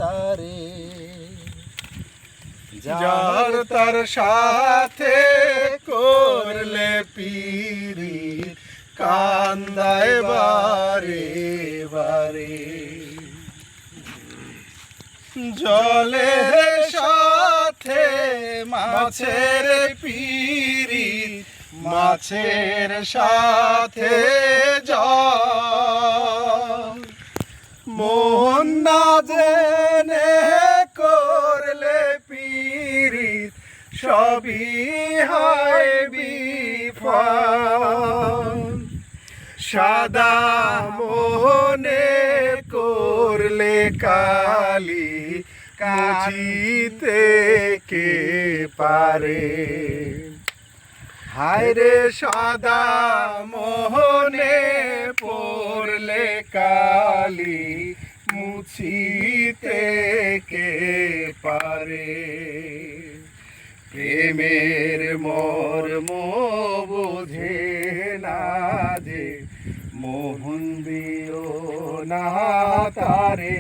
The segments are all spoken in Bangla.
তারে, যার তার সাথে করলে পিরিত কান্দায় বারে বারে। জলে সাথে মাছের পিরিত, মাছের সাথে জল, মন না জেনে করলে পিরিত সবই হয় বিফল। সাদা মোহনে করলে কালি মুছিতে কে পারে। হায়রে সাদা মোহনে পড়লে কালি মুছিতে কে পারে। প্রেমের মর্ম বোঝে না যে মোহন দিও না তারে,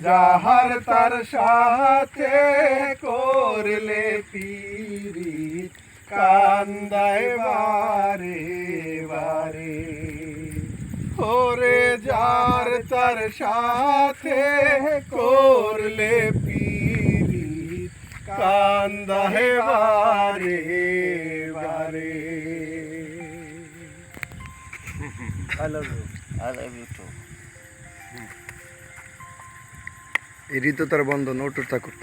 যাহার তার সাথে করলে পিরিত কান্দায় বারে বারে। ওরে যার তার সাথে করলে পিরিত কান্দায় বারে বারে। I love you. I love you too. এই ঋতু তার বন্ধন অটুট থাকুক।